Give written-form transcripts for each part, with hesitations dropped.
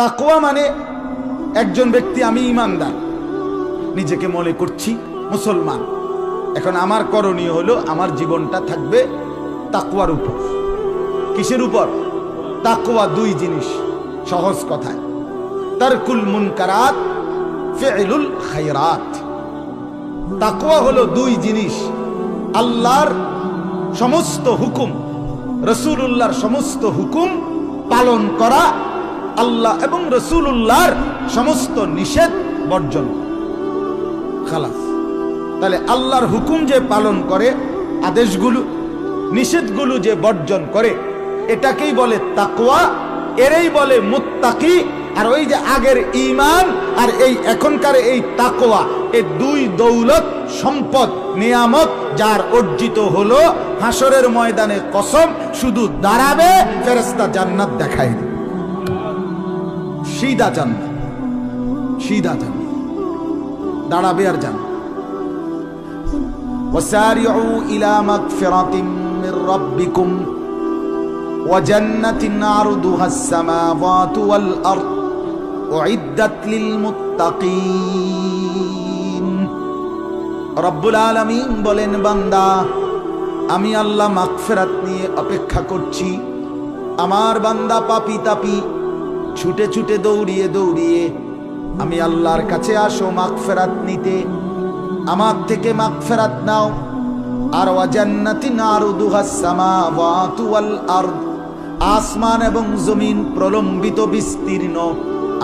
তাকওয়া মানে একজন ব্যক্তি, আমি ঈমানদার, নিজেকে মনে করছি মুসলমান, এখন আমার করণীয় হলো আমার জীবনটা থাকবে তাকওয়ার উপর। কিসের উপর? তাকওয়া দুই জিনিস, সহজ কথায়, তারকুল মুনকারাত, ফি'লুল খায়রাত। তাকওয়া হলো দুই জিনিস, আল্লাহর সমস্ত হুকুম, রাসূলুল্লাহর সমস্ত হুকুম পালন করা, আল্লাহ এবং রাসূলুল্লাহর সমস্ত নিষেধ বর্জন। খালাস। তাহলে আল্লাহর হুকুম যে পালন করে, আদেশগুলো নিষেধগুলো যে বর্জন করে, এটাকেই বলে তাকওয়া, এরই বলে মুত্তাকি। আর ওই যে আগের ঈমান আর এই এখনকার এই তাকওয়া, এই দুই দৌলত, সম্পদ, নিয়ামত যার অর্জিত হলো, হাসরের ময়দানে কসম শুধু দাঁড়াবে, ফেরেশতা জান্নাত দেখায় দিবে, সিধা জান্নাত, সিধা জান্নাত দাঁড়াবে আর জান্নাত। ওয়াসারিউ ইলা মাগফিরাতিন মির রাব্বিকুম ওয়া জান্নাতিন আরদুহাস সামাওয়াতু ওয়াল আরদ উইদ্দাত লিল মুত্তাকিন। রব্বুল আলামিন বলেন, বান্দা, আমি আল্লাহ মাগফিরাত নিয়ে অপেক্ষা করছি। আমার বান্দা পাপী তাপী, ছুটে ছুটে দৌড়িয়ে দৌড়িয়ে আমি আল্লাহর কাছে আসো মাগফিরাত নিতে, আমার থেকে মাগফিরাত নাও। আর ওয়া জান্নাতিন আরদুহাস সামাওয়াতু ওয়াল আরদ, আসমান এবং জমিন প্রলম্বিত বিস্তীর্ণ,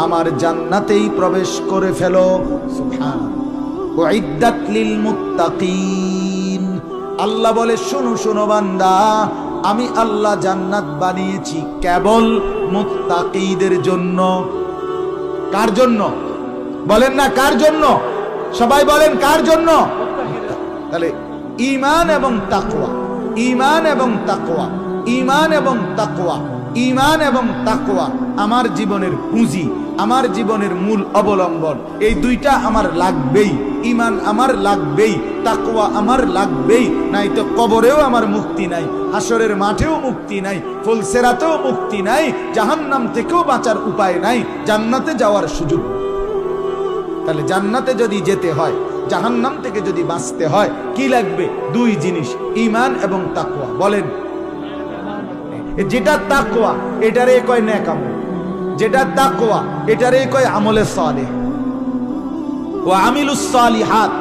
আমার জান্নাতেই প্রবেশ করে ফেলো। সুবহানাল্লাহ। উইদ্দাত লিল মুত্তাকিন। আল্লাহ বলে, শোনো শোনো বান্দা, আমি আল্লাহ জান্নাত বানিয়েছি কেবল মুত্তাকিদের জন্য। কার জন্য? বলেন না কার জন্য? সবাই বলেন কার জন্য? তাহলে ঈমান এবং তাকওয়া, ঈমান এবং তাকওয়া, ঈমান এবং তাকওয়া, ঈমান এবং তাকওয়া আমার জীবনের পুঁজি, আমার জীবনের মূল অবলম্বন। এই দুইটা আমার লাগবেই। ঈমান আমার লাগবেই, তাকওয়া আমার লাগবেই, নাই তো কবরেও আমার মুক্তি নাই, হাসরের মাঠেও মুক্তি নাই, ফুলসেরাতেও মুক্তি নাই, জাহান্নাম থেকেও বাঁচার উপায় নাই, জান্নাতে যাওয়ার সুযোগ। তাহলে জান্নাতে যদি যেতে হয়, জাহান্নাম থেকে যদি বাঁচতে হয়, কি লাগবে? দুই জিনিস, ঈমান এবং তাকওয়া। বলেন, যেটা তাকওয়া এটারে কয় নেক আমল, যেটা তাকওয়া এটারে কয় আমলে সালেহ। ওয়া আমিলুস সালিহাত,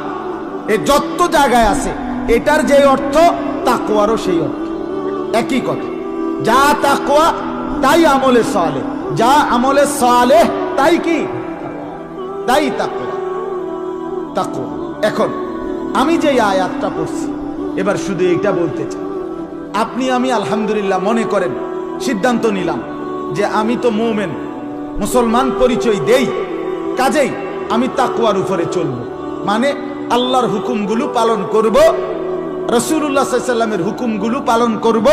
এ যত জায়গায় আছে এটার যে অর্থ, তাকওয়ারও সেই অর্থ, একই কথা। যা তাকওয়া তাই আমলে সালেহ, যা আমলে সালেহ তাই কি? তাই তাকওয়া। তাকওয়া। এখন আমি যে আয়াতটা পড়ছি, এবার শুধু এইটা বলতে চাই, আপনি আমি আলহামদুলিল্লাহ মনে করেন সিদ্ধান্ত নিলাম যে আমি তো মুমিন, মুসলমান পরিচয় দেই, কাজেই আমি তাকওয়ার উপরে চলব, মানে আল্লাহর হুকুমগুলো পালন করব, রাসূলুল্লাহ সাল্লাল্লাহু আলাইহি ওয়াসাল্লামের হুকুমগুলো পালন করব,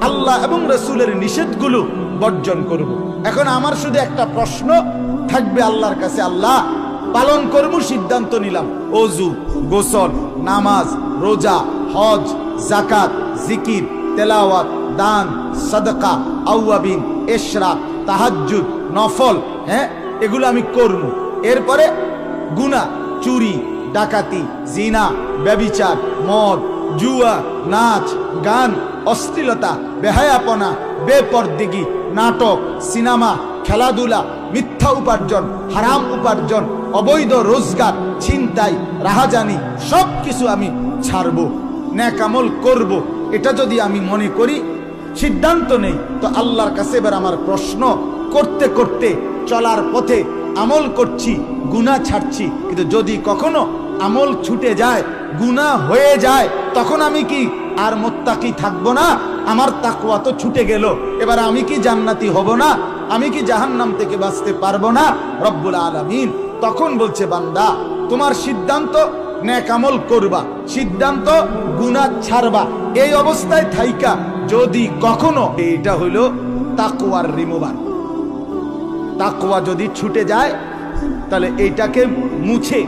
আল্লাহ এবং রাসূলের নিষেধগুলো বর্জন করব। এখন আমার শুধু একটা প্রশ্ন থাকবে আল্লাহর কাছে, আল্লাহ পালন করব, সিদ্ধান্ত নিলাম, ওযু, গোসল, নামাজ, রোজা, হজ, যাকাত, জিকির, তেলাওয়াত, দান, সাদাকা, আওয়াবিন, ইশরাক, তাহাজ্জুদ, নফল, হ্যাঁ, এগুলো আমি করব। এরপরে গুনাহ, চুরি, ডাকাতি, জিনা, ব্যভিচার, মদ, জুয়া, নাচ, গান, অশ্লীলতা, বেহায়াপনা, বেপরদিগি, নাটক, সিনেমা, খেলাধুলা, মিথ্যা উপার্জন, হারাম উপার্জন, অবৈধ রোজগার, ছিনতাই, রাহাজানি, সব কিছু আমি ছাড়বো, নেক আমল করব। এটা যদি আমি মনে করি, সিদ্ধান্ত নেই, তো আল্লাহর কাছে এবার আমার প্রশ্ন, করতে করতে চলার পথে আমল করছি, গুনাহ ছাড়ছি, কিন্তু যদি কখনো আমল ছুটে যায়, গুনাহ হয়ে যায়, তখন আমি কি আর মুত্তাকি থাকবো না? আমার তাকওয়া তো ছুটে গেল, এবার আমি কি জান্নাতি হব না? আমি কি জাহান্নাম থেকে বাঁচতে পারবো না? রব্বুল আলামিন তখন বলছে, বান্দা, তোমার সিদ্ধান্ত নেক আমল করবা, সিদ্ধান্ত গুনাহ ছাড়বা, এই অবস্থায় থাইকা যদি কখনো, এটা হইল তাকওয়ার রিমুভার, তাকওয়া যদি ছুটে যায়, তাহলে এইটাকে মুছে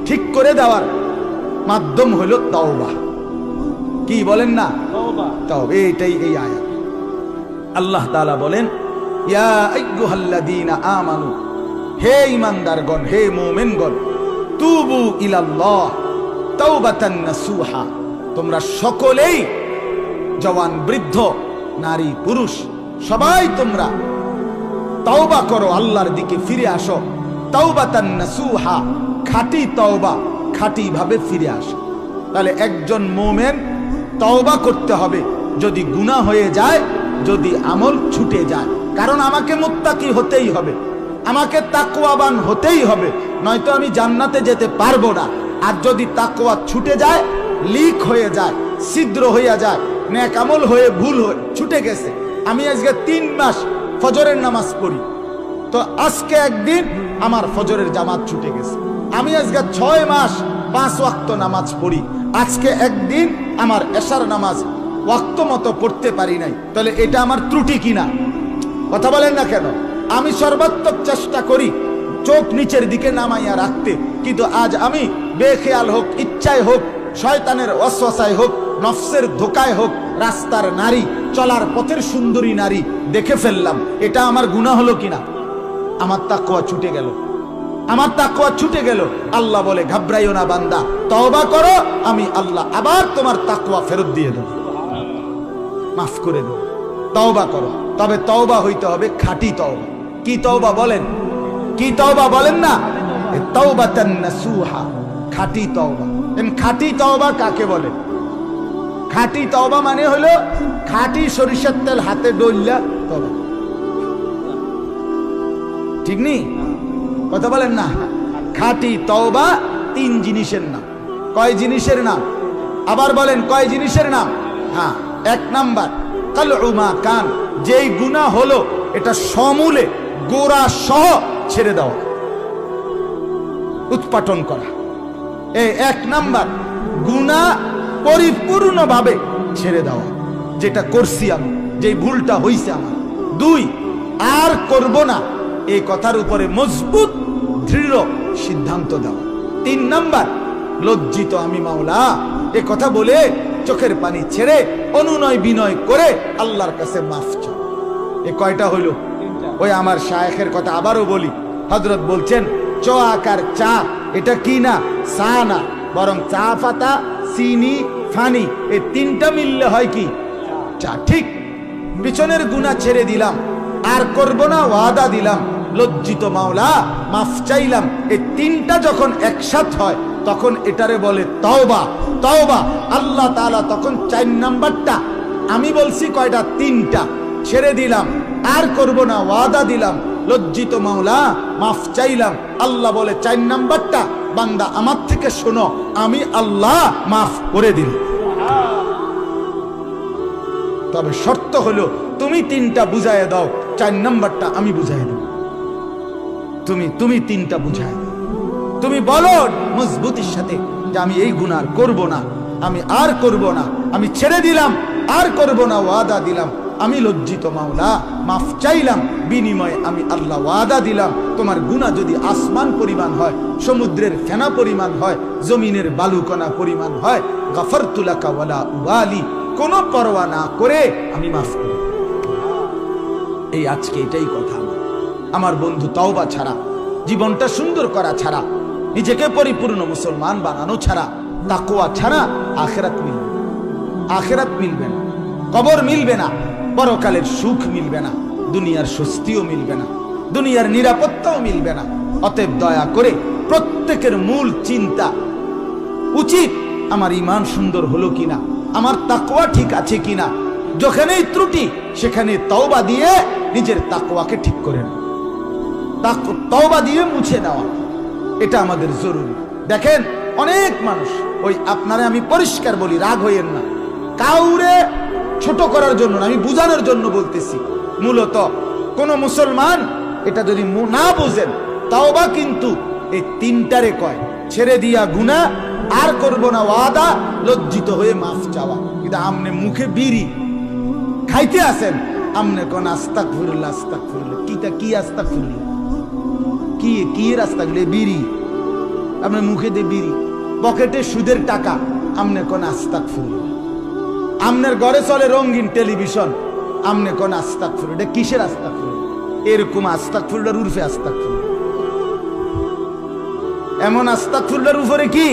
ঠিক করে দেওয়ার মাধ্যম হইল তাওবা। কি বলেন না? তাওবা। এইটাই এই আয়াত। আল্লাহ তাআলা বলেন, ইয়া আইয়ুহাল্লাযীনা আমানু, হে ঈমানদারগণ, হে মুমিনগণ, তুবু ইলাল্লাহ তাওবাতান নাসুহা, তোমরা সকলেই, জওয়ান বৃদ্ধ নারী পুরুষ সবাই তোমরা তওবা করো, আল্লাহর দিকে ফিরে আসো। তাওবাতান নাসুহা, খাঁটি তওবা, খাঁটি ভাবে ফিরে আসো। তাহলে একজন মুমিন তওবা করতে হবে যদি গুনাহ হয়ে যায়, যদি আমল ছুটে যায়। কারণ আমাকে মুত্তাকি হতেই হবে, আমাকে তাকওয়াবান হতেই হবে, নয়তো আমি জান্নাতে যেতে পারবো না। আর যদি তাকওয়া ছুটে যায়, লিক হয়ে যায়, ছিদ্র হয়ে যায়, নেক আমল হয়ে ভুল হয়ে ছুটে গেছে। আমি আজকে 3 মাস ফজরের নামাজ পড়ি, তো আজকে একদিন আমার ফজরের জামাত ছুটে গেছে। আমি আজকে 6 মাস 5 ওয়াক্ত নামাজ পড়ি, আজকে একদিন আমার এশার নামাজ ওয়াক্ত মতো পড়তে পারি নাই। তাহলে এটা আমার ত্রুটি কিনা? কথা বলেন না কেন? আমি সর্বাত্মক চেষ্টা করি চোখ নিচের দিকে নামাইয়া রাখতে, কিন্তু আজ আমি বেখেয়াল হোক, ইচ্ছায় হোক, শয়তানের ওয়াসওয়াসায় হোক, নফসের ধোকায় হোক, রাস্তার নারী, চলার পথের সুন্দরী নারী দেখে ফেললাম। এটা আমার গুনাহ হলো কিনা? আমার তাকওয়া ছুটে গেল, আমার তাকওয়া ছুটে গেল। আল্লাহ বলে, ঘাবড়াইও না বান্দা, তওবা করো, আমি আল্লাহ আবার তোমার তাকওয়া ফেরত দিয়ে দেব, মাফ করে দেব। তওবা করো, তবে তওবা হইতে হবে খাঁটি তওবা। কি তওবা বলেন? কি তওবা বলেন না? তাওবাতান নাসুহা, খাঁটি তওবা। খাঁটি তওবা কাকে বলে? খাঁটি তওবা মানে হলো খাঁটি সরিষার তেল হাতে ডললা তওবা, ঠিক নেই? কথা বলেন না? খাঁটি তওবা 3 জিনিসের নাম। কয় জিনিসের নাম? আবার বলেন, কয় জিনিসের নাম? হ্যাঁ, 1 নাম্বার কালউ মা কান, যেই গুনাহ হলো এটা সমূলে গোড়া সহ ছেড়ে দেওয়া, উৎপাটন করা। এই 1 নাম্বার, গুনাহ পরিপূর্ণভাবে ছেড়ে দেওয়া, যেটা করছি আমি, যে ভুলটা হইছে আমার। 2, আর করব না, এই কথার উপরে মজবুত দৃঢ় সিদ্ধান্ত দেওয়া। 3 নাম্বার, লজ্জিত আমি মাওলা, এ কথা বলে চোখের পানি ছেড়ে অনুনয় বিনয় করে আল্লাহর কাছে মাফ চাও। এ কয়টা হইল? ওই আমার শায়েখের কথা আবারও বলি, হযরত বলছেন চ আকার চা, এটা কি না? চা না, বরং চা পাতা, চিনি, ফানি, এই 3টা মিললে হয় কি? চা। ঠিক, পিছনের গুনাহ ছেড়ে দিলাম, আর করব না ওয়াদা দিলাম, লজ্জিত মাওলা মাফ চাইলাম। এই 3টা যখন একসাথ হয় তখন এটারে বলে তওবা। তওবা আল্লাহ তাআলা তখন 4 নাম্বারটা, আমি বলছি কয়টা? 3টা ছেড়ে দিলাম, আর করব না ওয়াদা দিলাম, লজ্জিত মাওলা মাফ চাইলাম। আল্লাহ বলে 4 নাম্বারটা, বান্দা আমার থেকে শোনো, আমি আল্লাহ মাফ করে দিল। তবে শর্ত হলো তুমি 3টা বুঝায় দাও, 4 নাম্বারটা আমি বুঝাই দেব। তুমি 3টা বুঝায় দাও, তুমি বলো মজবুতির সাথে যে আমি এই গুনাহ করব না, আমি আর করব না, আমি ছেড়ে দিলাম, আর করব না, ওয়াদা দিলাম, আমি লজ্জিত মাওলা মাফ চাইলাম, বিনিময়ে আমি আল্লাহ ওয়াদা দিলাম, তোমার গুনাহ যদি আসমান পরিমাণ হয়, সমুদ্রের ফেনা পরিমাণ হয়, জমিনের বালুকণা পরিমাণ হয়, গাফারতু লাকা ওয়ালা উবালি, কোনো পরোয়া না করে আমি মাফ করি। এই আজকে এটাই কথা। আমার বন্ধু, তওবা ছাড়া, জীবনটা সুন্দর করা ছাড়া, নিজেকে পরিপূর্ণ মুসলমান বানানো ছাড়া, তাকওয়া ছাড়া আখিরাত মিলবে না। আখিরাত মিলবে না, কবর মিলবে না, পরকালের সুখ মিলবে না, দুনিয়ার স্বস্তিও মিলবে না, দুনিয়ার নিরাপত্তাও মিলবে না। অতএব দয়া করে প্রত্যেকের মূল চিন্তা উচিত, আমার ঈমান সুন্দর হলো কিনা, আমার তাকওয়া ঠিক আছে কিনা। যেখানেই ত্রুটি সেখানে তওবা দিয়ে নিজের তাকওয়াকে ঠিক করে নেওয়া, তওবা দিয়ে মুছে নেওয়া, এটা আমাদের জরুরি। দেখেন অনেক মানুষ, ওই আপনারা আমি পরিষ্কার বলি, রাগ হইয়েন না, কাউরে ছোট করার জন্য না, আমি বুঝানোর জন্য বলতেছি। মূলত কোন মুসলমান এটা যদি না বুঝেন, তওবা কিন্তু এই 3টারে কয়, ছেড়ে দিয়া গুনাহ, আর করব না ওয়াদা, লজ্জিত হয়ে মাফ চাওয়া। কিন্তু আমনে মুখে বিড়ি খাইতে আছেন, আমনে কোন আস্তাগফিরুল্লাহ, আস্তাগফিরুল্লাহ, কি আস্তাগফিরুল্লাহ, কি রাস্তাগুলো? বিড়ি, আপনার মুখে দিয়ে বিড়ি, পকেটে সুদের টাকা, আমনে কোন আস্তাগফিরুল্লাহ। আমনের ঘরে চলে রঙিন টেলিভিশন, আমনে কোন আস্তাগফিরুল্লাহ। এটা কিসের আস্তাগফিরুল্লাহ? এরকম আস্তাগফিরুল্লাহর উরফে আস্তাগফিরুল্লাহ, এমন আস্তাগফিরুল্লাহর উপরে কি